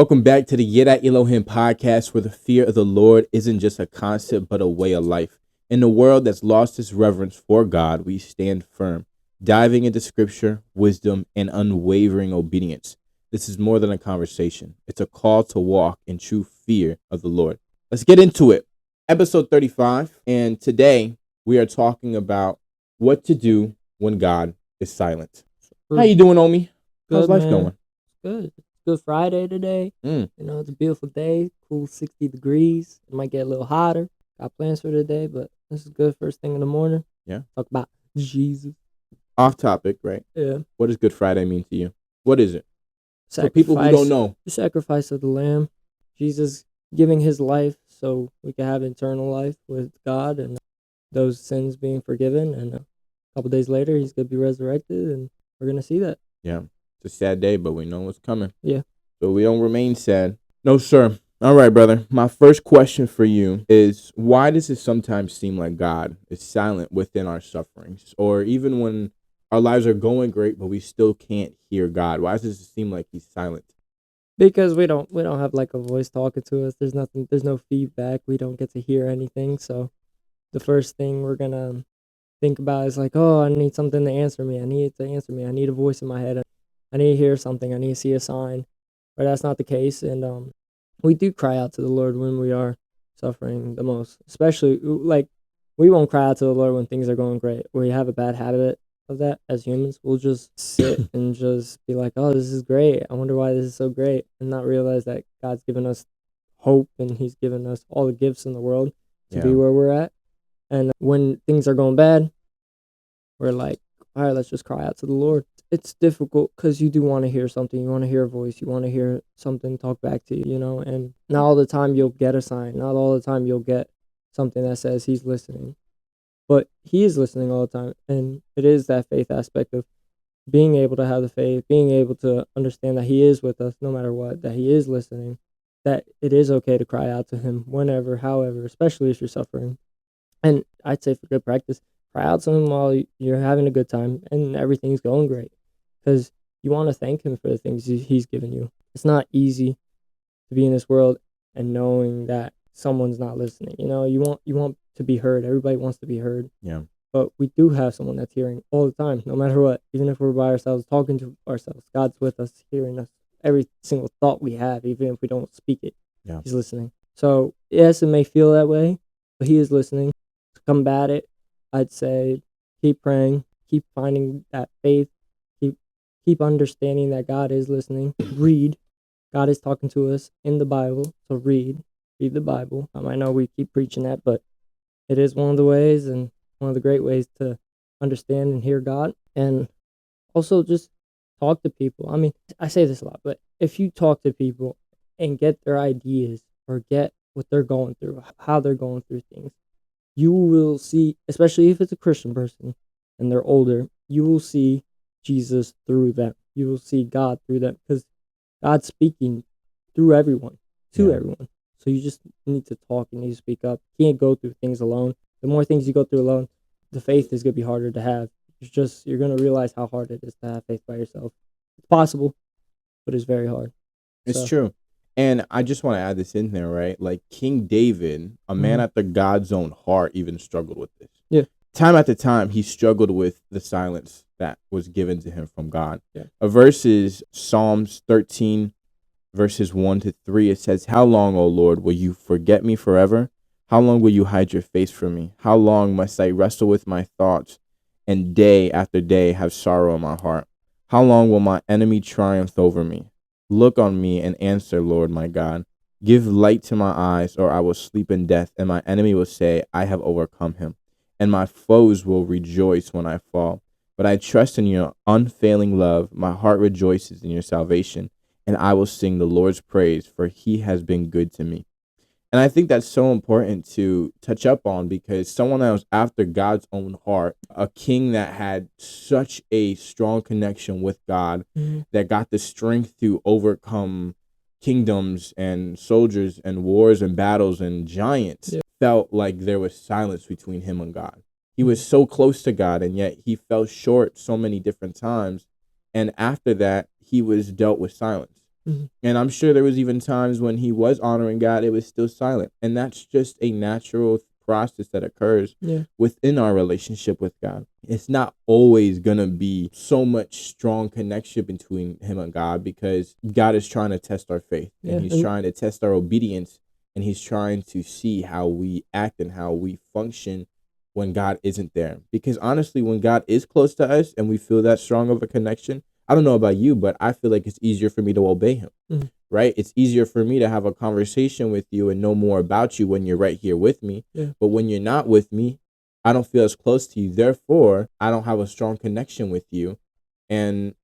Welcome back to the Yeda Elohim podcast, where the fear of the Lord isn't just a concept, but a way of life. In the world that's lost its reverence for God, we stand firm, diving into scripture, wisdom, and unwavering obedience. This is more than a conversation. It's a call to walk in true fear of the Lord. Let's get into it. Episode 35, and today we are talking about what to do when God is silent. How you doing, Omi? How's Good, life man. going? Good. It's Good Friday today. Mm. You know, it's a beautiful day, cool 60 degrees. It might get a little hotter. Got plans for today, but this is good first thing in the morning. Yeah. Talk about Jesus. Off topic, right? Yeah. What does Good Friday mean to you? What is it? For Sacrifice, people who don't know. the sacrifice of the Lamb. Jesus giving his life so we can have eternal life with God and those sins being forgiven. And a couple days later, he's going to be resurrected, and we're going to see that. Yeah. It's a sad day, but we know what's coming. Yeah. So we don't remain sad. No, sir. All right, brother. My first question for you is, why does it sometimes seem like God is silent within our sufferings? Or even when our lives are going great, but we still can't hear God? Why does it seem like he's silent? Because we don't have like a voice talking to us. There's no feedback. We don't get to hear anything. So the first thing we're gonna think about is like, oh, I need something to answer me. I need it to answer me. I need a voice in my head. I need to hear something. I need to see a sign. But that's not the case. And we do cry out to the Lord when we are suffering the most. Especially like we won't cry out to the Lord when things are going great. We have a bad habit of that as humans. We'll just sit and just be like, oh, this is great. I wonder why this is so great, and not realize that God's given us hope and he's given us all the gifts in the world to be where we're at. And when things are going bad, we're like, all right, let's just cry out to the Lord. It's difficult because you do want to hear something. You want to hear a voice. You want to hear something talk back to you, and not all the time you'll get a sign. Not all the time you'll get something that says he's listening. But he is listening all the time. And it is that faith aspect of being able to have the faith, being able to understand that he is with us no matter what, that he is listening, that it is okay to cry out to him whenever, however, especially if you're suffering. And I'd say for good practice, cry out to him while you're having a good time and everything's going great, because you want to thank him for the things he's given you. It's not easy to be in this world and knowing that someone's not listening. You want to be heard. Everybody wants to be heard. Yeah. But we do have someone that's hearing all the time, no matter what. Even if we're by ourselves, talking to ourselves, God's with us, hearing us. Every single thought we have, even if we don't speak it, he's listening. So yes, it may feel that way, but he is listening. To combat it, I'd say keep praying, keep finding that faith, keep understanding that God is listening. Read. God is talking to us in the Bible, so read the Bible. I know we keep preaching that, but it is one of the ways and one of the great ways to understand and hear God. And also just talk to people. I mean, I say this a lot, but if you talk to people and get their ideas or get what they're going through, how they're going through things, you will see, especially if it's a Christian person and they're older, you will see Jesus through them. You will see God through them, because God's speaking through everyone, to everyone. So you just need to talk, you need to speak up. You can't go through things alone. The more things you go through alone, the faith is going to be harder to have. You're going to realize how hard it is to have faith by yourself. It's possible, but it's very hard. It's true. And I just want to add this in there, right? Like King David, a man after God's own heart, even struggled with this. Yeah. Time after time, he struggled with the silence that was given to him from God. Yeah. Verses Psalms 13, verses 1-3, it says, "How long, O Lord, will you forget me forever? How long will you hide your face from me? How long must I wrestle with my thoughts and day after day have sorrow in my heart? How long will my enemy triumph over me? Look on me and answer, Lord my God. Give light to my eyes, or I will sleep in death, and my enemy will say, I have overcome him, and my foes will rejoice when I fall. But I trust in your unfailing love. My heart rejoices in your salvation, and I will sing the Lord's praise, for he has been good to me." And I think that's so important to touch up on, because someone that was after God's own heart, a king that had such a strong connection with God, that got the strength to overcome kingdoms and soldiers and wars and battles and giants, felt like there was silence between him and God. He was so close to God, and yet he fell short so many different times. And after that, he was dealt with silence. And I'm sure there was even times when he was honoring God, it was still silent. And that's just a natural process that occurs within our relationship with God. It's not always going to be so much strong connection between him and God, because God is trying to test our faith, and he's trying to test our obedience, and he's trying to see how we act and how we function when God isn't there. Because honestly, when God is close to us and we feel that strong of a connection, I don't know about you, but I feel like it's easier for me to obey him, right? It's easier for me to have a conversation with you and know more about you when you're right here with me. But when you're not with me, I don't feel as close to you. Therefore, I don't have a strong connection with you. And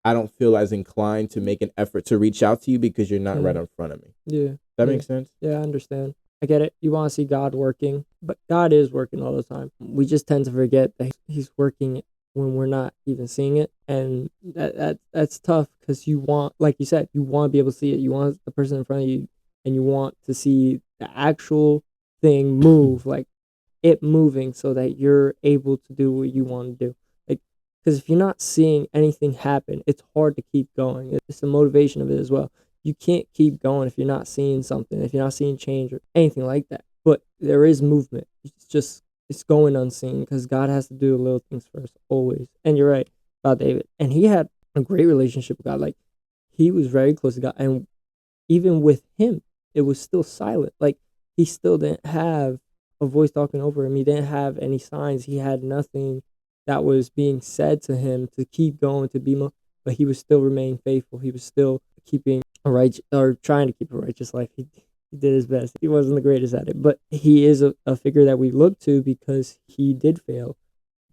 I don't feel as inclined to make an effort to reach out to you because you're not right in front of me. Yeah. That makes sense? Yeah, I understand. I get it. You want to see God working, but God is working all the time. We just tend to forget that he's working when we're not even seeing it. And that's tough, because you want, like you said, you want to be able to see it. You want the person in front of you, and you want to see the actual thing move, like it moving, so that you're able to do what you want to do. Like, because if you're not seeing anything happen, it's hard to keep going. It's the motivation of it as well. You can't keep going if you're not seeing something, if you're not seeing change or anything like that. But there is movement. It's going unseen, because God has to do the little things first, always. And you're right about David. And he had a great relationship with God. Like, he was very close to God. And even with him, it was still silent. Like, he still didn't have a voice talking over him. He didn't have any signs. He had nothing that was being said to him to keep going, to be more. But he was still remaining faithful. He was still keeping a right, or trying to keep a righteous life. He did his best. He wasn't the greatest at it, but he is a figure that we look to, because he did fail,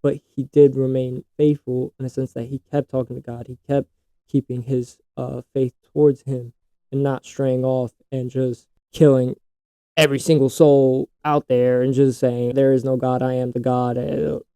but he did remain faithful, in a sense that he kept talking to God. He kept keeping his faith towards him, and not straying off and just killing every single soul out there and just saying, there is no God, I am the God.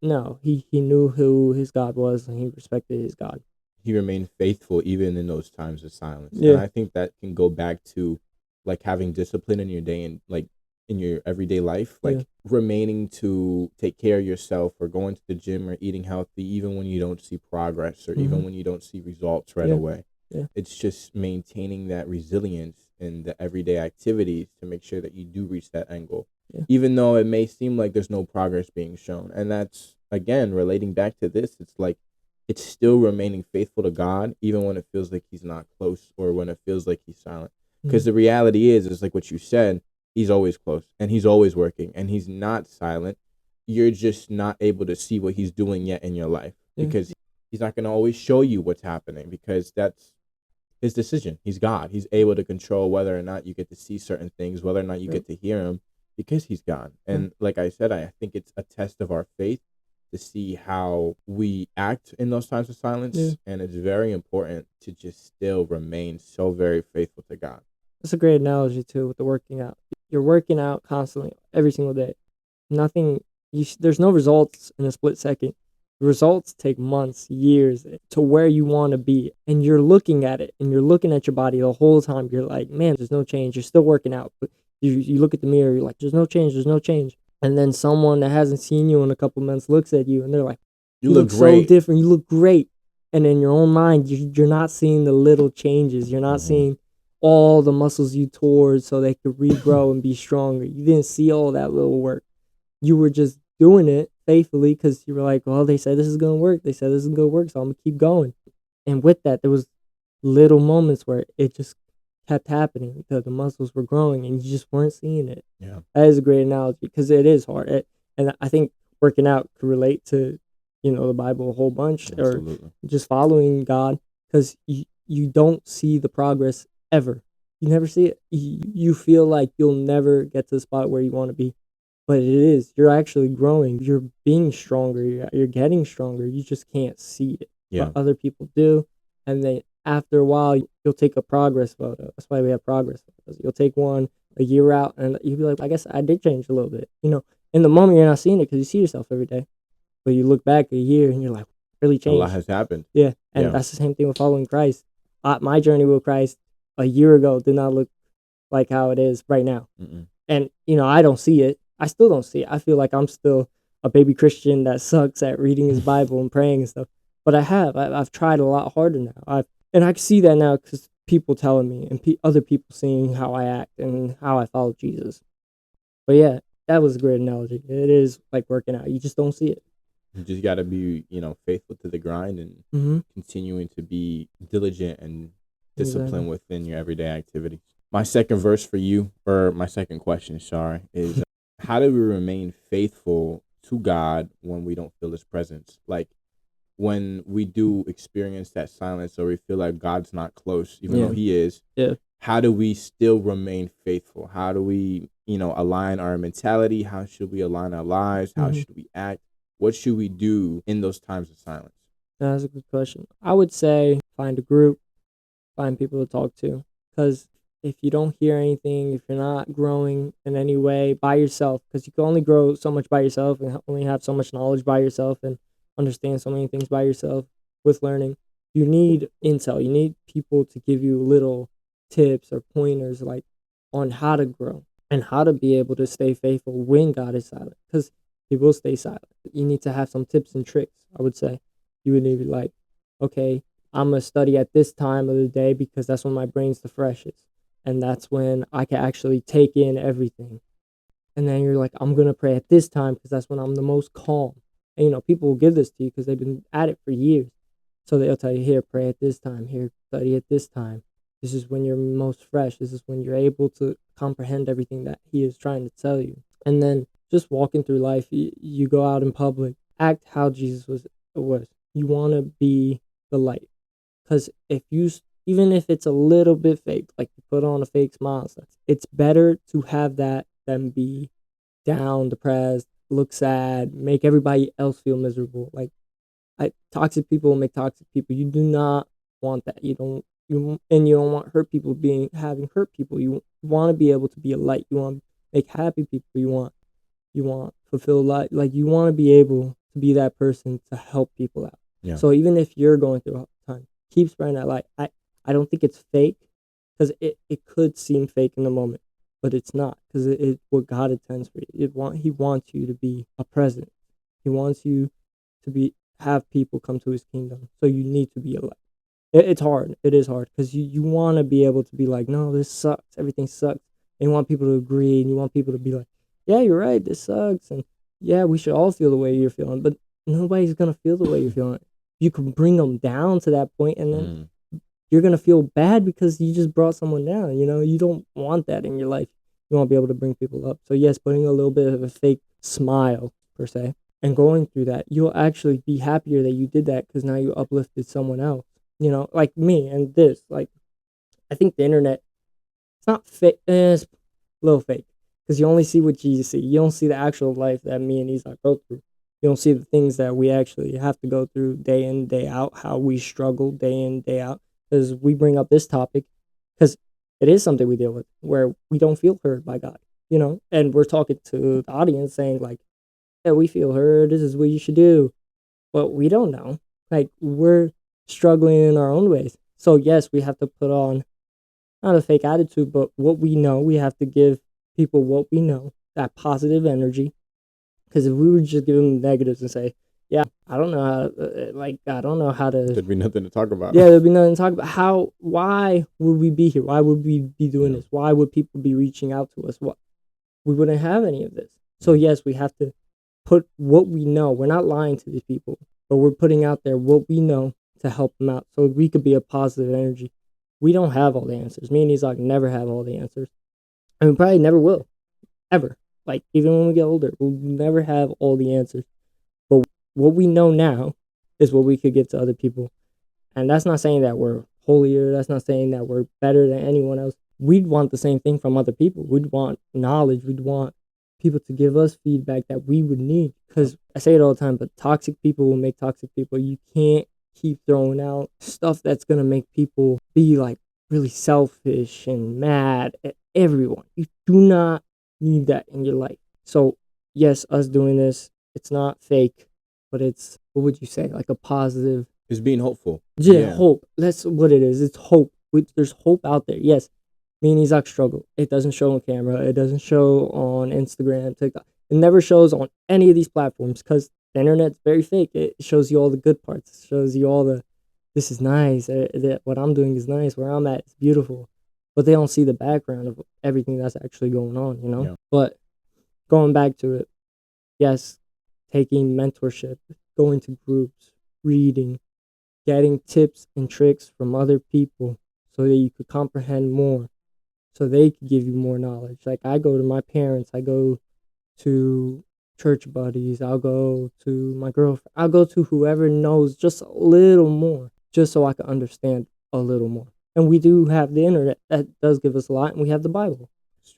No, he knew who his God was, and he respected his God. He remained faithful even in those times of silence. And I think that can go back to like having discipline in your day, and like in your everyday life, like remaining to take care of yourself, or going to the gym, or eating healthy, even when you don't see progress, or even when you don't see results right away. It's just maintaining that resilience in the everyday activities to make sure that you do reach that end goal, even though it may seem like there's no progress being shown. And that's, again, relating back to this, it's like, it's still remaining faithful to God, even when it feels like he's not close, or when it feels like he's silent. Because the reality is like what you said, he's always close, and he's always working, and he's not silent. You're just not able to see what he's doing yet in your life, because he's not going to always show you what's happening, because that's his decision. He's God. He's able to control whether or not you get to see certain things, whether or not you get to hear him, because he's God. And like I said, I think it's a test of our faith to see how we act in those times of silence. And it's very important to just still remain so very faithful to God. That's a great analogy too, with the working out. You're working out constantly, every single day. There's no results in a split second. The results take months, years to where you want to be. And you're looking at it, and you're looking at your body the whole time. You're like, man, there's no change. You're still working out. But you look at the mirror, you're like, there's no change, there's no change. And then someone that hasn't seen you in a couple months looks at you, and they're like, you look so different. You look great. And in your own mind, you're not seeing the little changes. You're not seeing all the muscles you tore so they could regrow and be stronger. You didn't see all that little work. You were just doing it faithfully because you were like, well, they said this is going to work. They said this is going to work, so I'm going to keep going. And with that, there was little moments where it just kept happening. The muscles were growing, and you just weren't seeing it. Yeah. That is a great analogy, because it is hard. And I think working out could relate to, the Bible a whole bunch. Absolutely. Or just following God, because you don't see the progress ever. You never see it. You feel like you'll never get to the spot where you want to be. But it is. You're actually growing. You're being stronger. You're getting stronger. You just can't see it. Yeah. But other people do. And then after a while, you'll take a progress photo. That's why we have progress photos. You'll take one a year out, and you'll be like, I guess I did change a little bit. In the moment, you're not seeing it because you see yourself every day. But you look back a year, and you're like, really changed. A lot has happened. Yeah. And that's the same thing with following Christ. My journey with Christ a year ago did not look like how it is right now. Mm-mm. And, I don't see it. I still don't see it. I feel like I'm still a baby Christian that sucks at reading his Bible and praying and stuff. But I've tried a lot harder now. And I can see that now because people telling me and other people seeing how I act and how I follow Jesus. But yeah, that was a great analogy. It is like working out. You just don't see it. You just got to be, faithful to the grind and continuing to be diligent and disciplined within your everyday activities. My second verse for you, or my second question, sorry, is how do we remain faithful to God when we don't feel his presence? Like when we do experience that silence or we feel like God's not close, even though he is, how do we still remain faithful? How do we, align our mentality? How should we align our lives? How should we act? What should we do in those times of silence? That's a good question. I would say find a group, find people to talk to. Because if you don't hear anything, if you're not growing in any way by yourself, because you can only grow so much by yourself and only have so much knowledge by yourself and understand so many things by yourself with learning, you need intel. You need people to give you little tips or pointers like on how to grow and how to be able to stay faithful when God is silent. Because he will stay silent. You need to have some tips and tricks, I would say. You would need to be like, okay, I'm going to study at this time of the day because that's when my brain's the freshest. And that's when I can actually take in everything. And then you're like, I'm going to pray at this time because that's when I'm the most calm. And, people will give this to you because they've been at it for years. So they'll tell you, here, pray at this time. Here, study at this time. This is when you're most fresh. This is when you're able to comprehend everything that he is trying to tell you. And then just walking through life, you go out in public, act how Jesus was. You want to be the light. Because even if it's a little bit fake, like you put on a fake smile, it's better to have that than be down, depressed, look sad, make everybody else feel miserable. Like toxic people make toxic people. You do not want that. You don't want hurt people having hurt people. You want to be able to be a light. You want to make happy people. You want fulfill life. Like you want to be able to be that person to help people out. Yeah. So even if you're going through a hard time, keep spreading that light. I don't think it's fake because it could seem fake in the moment, but it's not because it's what God intends for you. He wants you to be a present. He wants you to have people come to his kingdom. So you need to be a light. It's hard. It is hard because you want to be able to be like, no, this sucks. Everything sucks. And you want people to agree and you want people to be like, yeah, you're right. This sucks. And yeah, we should all feel the way you're feeling, but nobody's going to feel the way you're feeling. You can bring them down to that point and then you're going to feel bad because you just brought someone down. You don't want that in your life. You want to be able to bring people up. So yes, putting a little bit of a fake smile per se and going through that, you'll actually be happier that you did that because now you uplifted someone else. Like me and this, like, I think the internet, it's not fake, it's a little fake because you only see what you see. You don't see the actual life that me and Isaac go through. You don't see the things that we actually have to go through day in, day out, how we struggle day in, day out. Because we bring up this topic because it is something we deal with where we don't feel heard by God, and we're talking to the audience saying like, yeah, we feel heard. This is what you should do. But we don't know. Like we're struggling in our own ways. So yes, we have to put on not a fake attitude, but what we know. We have to give people what we know, that positive energy. Because if we were just giving them negatives and say, yeah, I don't know how to. There'd be nothing to talk about. Yeah, there'd be nothing to talk about. Why would we be here? Why would we be doing this? Why would people be reaching out to us? We wouldn't have any of this. So yes, we have to put what we know. We're not lying to these people, but we're putting out there what we know to help them out so we could be a positive energy. We don't have all the answers. Me and Isaac never have all the answers. And we probably never will, ever. Like, even when we get older, we'll never have all the answers. But what we know now is what we could give to other people. And that's not saying that we're holier. That's not saying that we're better than anyone else. We'd want the same thing from other people. We'd want knowledge. We'd want people to give us feedback that we would need. Because I say it all the time, but toxic people will make toxic people. You can't keep throwing out stuff that's going to make people be like really selfish and mad at everyone. You do not need that in your life. So yes, us doing this, it's not fake, but it's, what would you say, like a positive. It's being hopeful. Yeah, hope. That's what it is. It's hope. There's hope out there. Yes, me and Isaac struggle. It doesn't show on camera. It doesn't show on Instagram, TikTok. It never shows on any of these platforms because the internet's very fake. It shows you all the good parts. It shows you all the this is nice. That what I'm doing is nice. Where I'm at is beautiful, but they don't see the background of everything that's actually going on. Yeah. But going back to it, yes, taking mentorship, going to groups, reading, getting tips and tricks from other people so that you could comprehend more, so they could give you more knowledge. Like I go to my parents, I go to church buddies, I'll go to my girlfriend, I'll go to whoever knows just a little more, just so I can understand a little more. And we do have the internet that does give us a lot, and we have the Bible.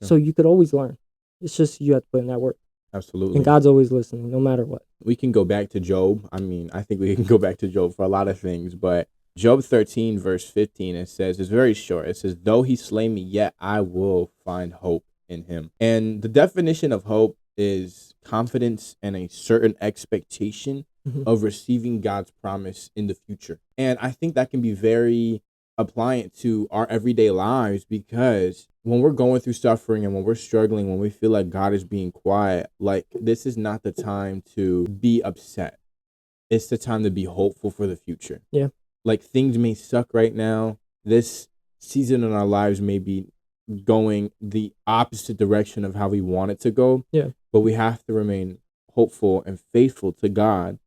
So you could always learn. It's just you have to put in that work. Absolutely. And God's always listening, no matter what. We can go back to Job. I mean, I think we can go back to Job for a lot of things, but Job 13, verse 15, it says, it's very short. It says, though he slay me, yet I will find hope in him. And the definition of hope is confidence and a certain expectation of receiving God's promise in the future. And I think that can be very appliant to our everyday lives, because when we're going through suffering and when we're struggling, when we feel like God is being quiet, like this is not the time to be upset. It's the time to be hopeful for the future. Yeah. Like things may suck right now. This season in our lives may be going the opposite direction of how we want it to go. Yeah. But we have to remain hopeful and faithful to God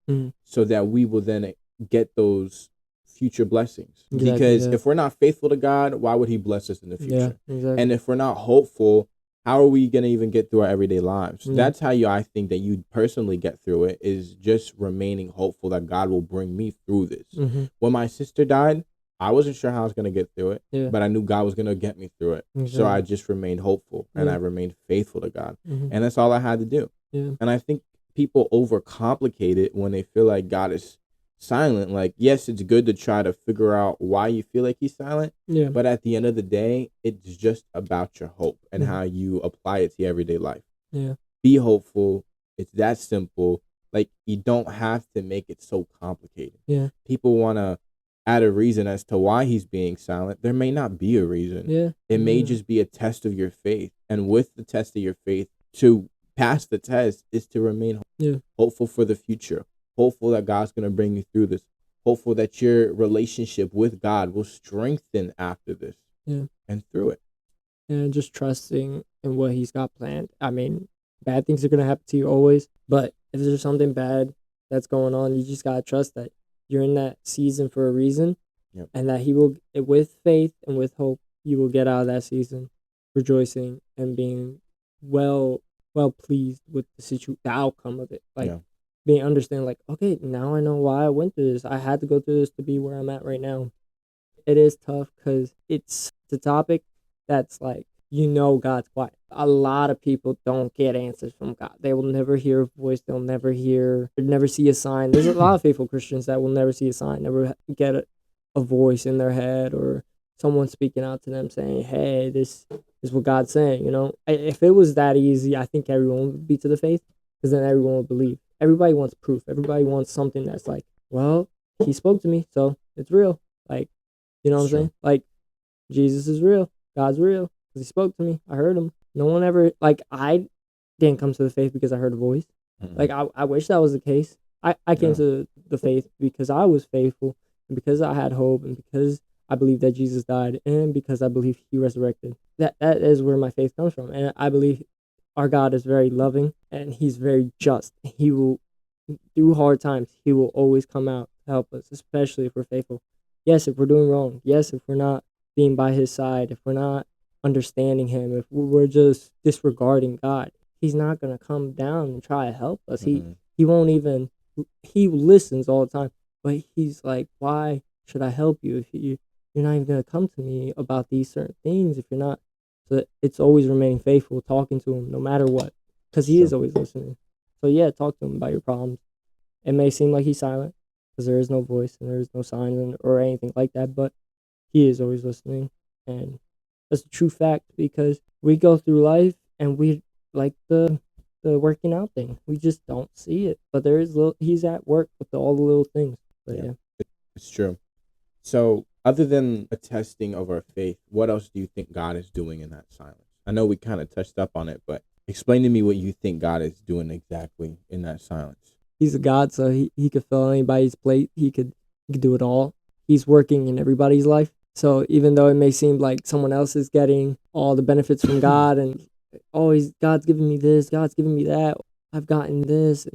so that we will then get those future blessings. Exactly, because yeah. if we're not faithful to God, why would he bless us in the future? Yeah, exactly. And if we're not hopeful, how are we going to even get through our everyday lives? Yeah. That's how I think that you personally get through it, is just remaining hopeful that God will bring me through this. When my sister died, I wasn't sure how I was going to get through it, but I knew God was going to get me through it. So I just remained hopeful and I remained faithful to God. And that's all I had to do. Yeah. And I think people overcomplicate it when they feel like God is silent. Like, yes, it's good to try to figure out why you feel like he's silent, but at the end of the day, it's just about your hope and how you apply it to your everyday life. Be hopeful. It's that simple. Like, you don't have to make it so complicated. People want to add a reason as to why he's being silent. There may not be a reason. It may just be a test of your faith, and with the test of your faith, to pass the test is to remain hopeful for the future, hopeful that God's going to bring you through this, hopeful that your relationship with God will strengthen after this and through it. And just trusting in what he's got planned. I mean, bad things are going to happen to you always, but if there's something bad that's going on, you just got to trust that you're in that season for a reason, and that he will, with faith and with hope, you will get out of that season rejoicing and being well pleased with the outcome of it. Like, being understand, like, okay, now I know why I went through this. I had to go through this to be where I'm at right now. It is tough because it's a topic that's like, God's quiet. A lot of people don't get answers from God. They will never hear a voice. They'll never see a sign. There's a lot of faithful Christians that will never see a sign, never get a voice in their head or someone speaking out to them saying, hey, this is what God's saying. If it was that easy, I think everyone would be to the faith, because then everyone would believe. Everybody wants proof. Everybody wants something that's like, well, he spoke to me, so it's real. Like, you know what I'm saying? Like, Jesus is real. God's real. Because he spoke to me. I heard him. No one ever, like, I didn't come to the faith because I heard a voice. Like, I wish that was the case. I came to the faith because I was faithful, and because I had hope, and because I believe that Jesus died, and because I believe he resurrected. That is where my faith comes from. And I believe our God is very loving, and he's very just. He will, through hard times, he will always come out to help us, especially if we're faithful. Yes, if we're doing wrong. Yes, if we're not being by his side. If we're not understanding him. If we're just disregarding God, he's not going to come down and try to help us. He won't even, he listens all the time, but he's like, why should I help you if you're not even going to come to me about these certain things if you're not? So it's always remaining faithful, talking to him no matter what, because he is always listening. So yeah, talk to him about your problems. It may seem like he's silent because there is no voice and there is no signs or anything like that, but he is always listening. And that's a true fact, because we go through life and we like the working out thing. We just don't see it, but he's at work with all the little things. But yeah, it's true. So other than a testing of our faith, what else do you think God is doing in that silence? I know we kind of touched up on it, but explain to me what you think God is doing exactly in that silence. He's a God, so he could fill anybody's plate. He could do it all. he's working in everybody's life. So even though it may seem like someone else is getting all the benefits from God, and God's giving me this, God's giving me that, I've gotten this,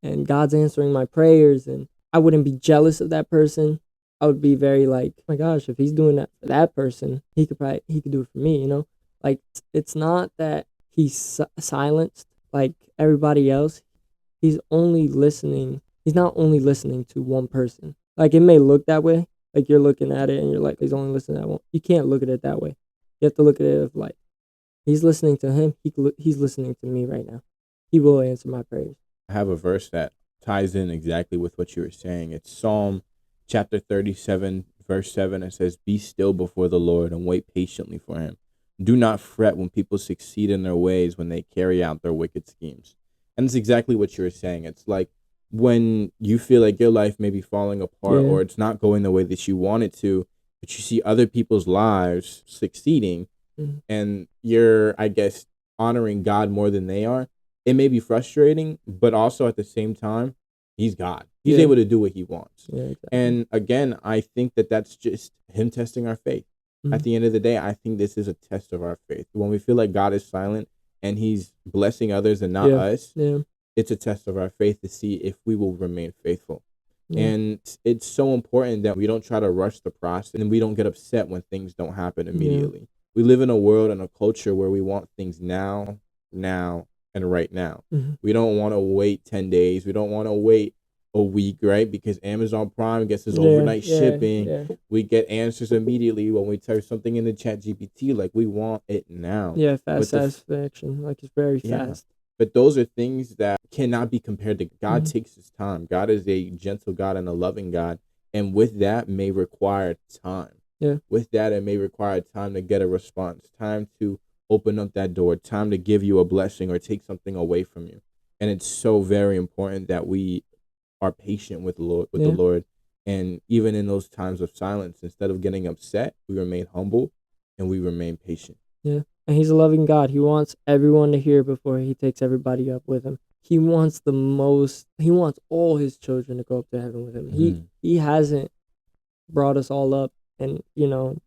and God's answering my prayers, and I wouldn't be jealous of that person. I would be very like, oh my gosh, if he's doing that for that person, he could do it for me, you know? Like, it's not that he's silenced like everybody else. He's not only listening to one person. Like, it may look that way, like you're looking at it and you're like, he's only listening to that one. You can't look at it that way. You have to look at it of like, he's listening to him. He's listening to me right now. He will answer my prayers. I have a verse that ties in exactly with what you were saying. It's Psalm chapter 37, verse 7. It says, "Be still before the Lord and wait patiently for him. Do not fret when people succeed in their ways, when they carry out their wicked schemes." And it's exactly what you were saying. It's like when you feel like your life may be falling apart, Yeah. or it's not going the way that you want it to, but you see other people's lives succeeding, and you're, I guess, honoring God more than they are. It may be frustrating, but also at the same time, he's God. He's Yeah. able to do what he wants. Yeah, exactly. And again, I think that that's just him testing our faith. At the end of the day, I think this is a test of our faith. When we feel like God is silent and he's blessing others and not us, it's a test of our faith to see if we will remain faithful. And it's so important that we don't try to rush the process, and we don't get upset when things don't happen immediately. We live in a world and a culture where we want things now, and right now. We don't want to wait 10 days. We don't want to wait a week, right? Because Amazon Prime gets us overnight shipping. We get answers immediately when we type something in the chat GPT. Like, we want it now. Yeah, fast satisfaction. Like, it's very fast. But those are things that cannot be compared to God. Takes his time. God is a gentle God and a loving God. And with that may require time. With that, it may require time to get a response, time to open up that door, time to give you a blessing or take something away from you. And it's so very important that we are patient with the Lord. And even in those times of silence, instead of getting upset, we remain humble and we remain patient. And he's a loving God. He wants everyone to hear before he takes everybody up with him. He wants all his children to go up to heaven with him. He hasn't brought us all up and,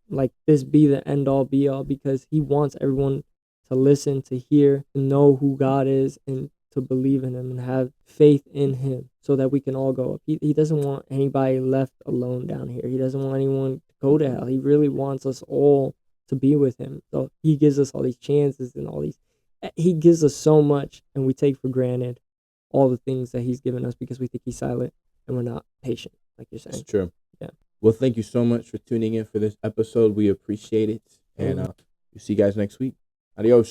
like this be the end all be all, because he wants everyone to listen, to hear, to know who God is, and to believe in him and have faith in him so that we can all go up. He doesn't want anybody left alone down here. He doesn't want anyone to go to hell. He really wants us all to be with him. So he gives us all these chances and he gives us so much, and we take for granted all the things that he's given us because we think he's silent and we're not patient, like you're saying. It's true. Yeah. Well, thank you so much for tuning in for this episode. We appreciate it. And we'll see you guys next week. Adios.